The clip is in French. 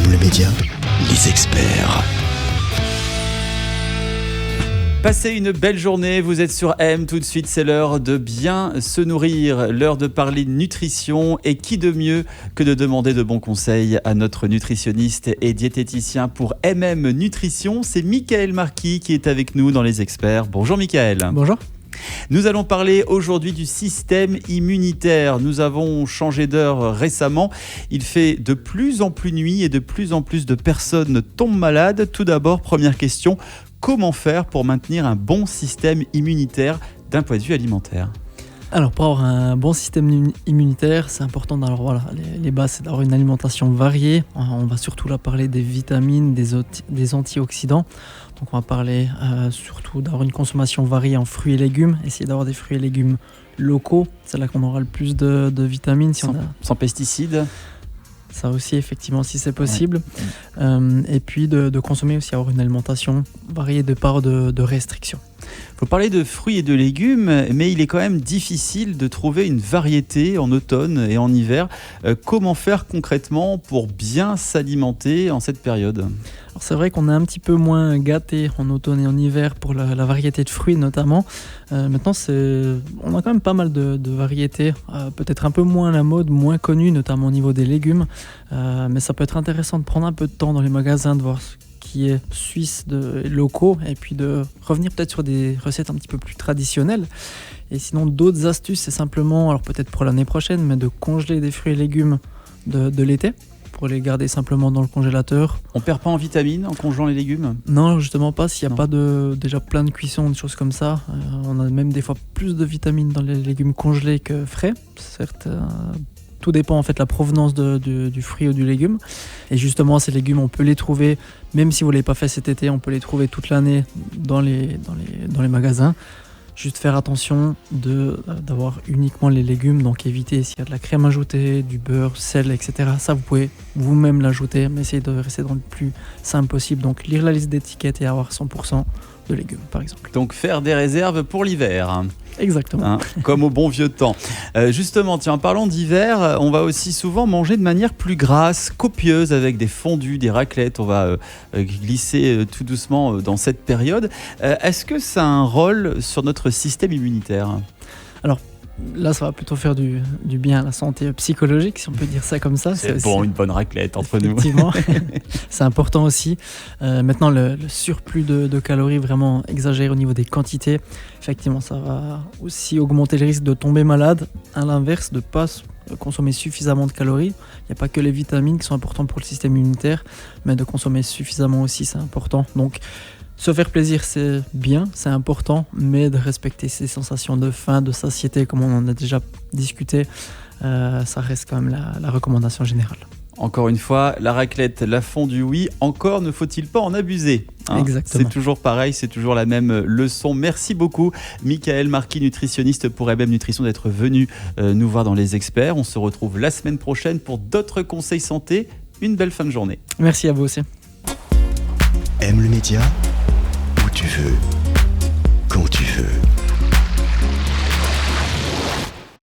le média, les experts. Passez une belle journée, vous êtes sur M, tout de suite c'est l'heure de bien se nourrir, l'heure de parler nutrition et qui de mieux que de demander de bons conseils à notre nutritionniste et diététicien pour Nutrition, c'est Michael Marquis qui est avec nous dans les experts. Bonjour Michael. Bonjour. Nous allons parler aujourd'hui du système immunitaire. Nous avons changé d'heure récemment. Il fait de plus en plus nuit et de plus en plus de personnes tombent malades. Tout d'abord, première question, comment faire pour maintenir un bon système immunitaire d'un point de vue alimentaire ? Alors pour avoir un bon système immunitaire, c'est important d'avoir les bases, c'est d'avoir une alimentation variée. On va surtout là parler des vitamines, des antioxydants. Donc on va parler surtout d'avoir une consommation variée en fruits et légumes, essayer d'avoir des fruits et légumes locaux, c'est là qu'on aura le plus de vitamines. Sans pesticides ? Ça aussi, effectivement, si c'est possible. Ouais. Et puis de consommer aussi, avoir une alimentation variée de par de restrictions. Il faut parler de fruits et de légumes, mais il est quand même difficile de trouver une variété en automne et en hiver. Comment faire concrètement pour bien s'alimenter en cette période ? Alors c'est vrai qu'on est un petit peu moins gâté en automne et en hiver pour la variété de fruits notamment. Maintenant, on a quand même pas mal de variétés, peut-être un peu moins à la mode, moins connues, notamment au niveau des légumes. Mais ça peut être intéressant de prendre un peu de temps dans les magasins, de voir ce qui est suisse, locaux, et puis de revenir peut-être sur des recettes un petit peu plus traditionnelles. Et sinon, d'autres astuces, c'est simplement, alors peut-être pour l'année prochaine, mais de congeler des fruits et légumes de l'été, pour les garder simplement dans le congélateur. On perd pas en vitamines en congelant les légumes ? Non, justement pas, s'il n'y a pas déjà plein de cuissons, des choses comme ça. On a même des fois plus de vitamines dans les légumes congelés que frais. Certes, tout dépend en fait de la provenance du fruit ou du légume. Et justement, ces légumes, on peut les trouver, même si vous ne l'avez pas fait cet été, on peut les trouver toute l'année dans les magasins. Juste faire attention d'avoir uniquement les légumes, donc éviter s'il y a de la crème ajoutée, du beurre, sel, etc. Ça, vous pouvez vous-même l'ajouter, mais essayez de rester dans le plus simple possible. Donc lire la liste d'étiquettes et avoir 100% de légumes, par exemple. Donc faire des réserves pour l'hiver. Exactement. Comme au bon vieux temps. Justement, tiens, en parlant d'hiver, on va aussi souvent manger de manière plus grasse, copieuse, avec des fondus, des raclettes. On va glisser tout doucement dans cette période. Est-ce que ça a un rôle sur notre système immunitaire ? Alors, là, ça va plutôt faire du bien à la santé psychologique, si on peut dire ça comme ça. C'est bon, une bonne raclette entre nous. Effectivement, c'est important aussi. Maintenant, le surplus de calories vraiment exagéré au niveau des quantités, effectivement, ça va aussi augmenter le risque de tomber malade. À l'inverse, de ne pas consommer suffisamment de calories. Il n'y a pas que les vitamines qui sont importantes pour le système immunitaire, mais de consommer suffisamment aussi, c'est important. Donc, se faire plaisir, c'est bien, c'est important, mais de respecter ses sensations de faim, de satiété, comme on en a déjà discuté, ça reste quand même la recommandation générale. Encore une fois, la raclette, la fondue, oui. Encore ne faut-il pas en abuser. Exactement. C'est toujours pareil, c'est toujours la même leçon. Merci beaucoup, Michael Marquis, nutritionniste pour Nutrition, d'être venu nous voir dans les experts. On se retrouve la semaine prochaine pour d'autres conseils santé. Une belle fin de journée. Merci à vous aussi. Aime le média, où tu veux, quand tu veux.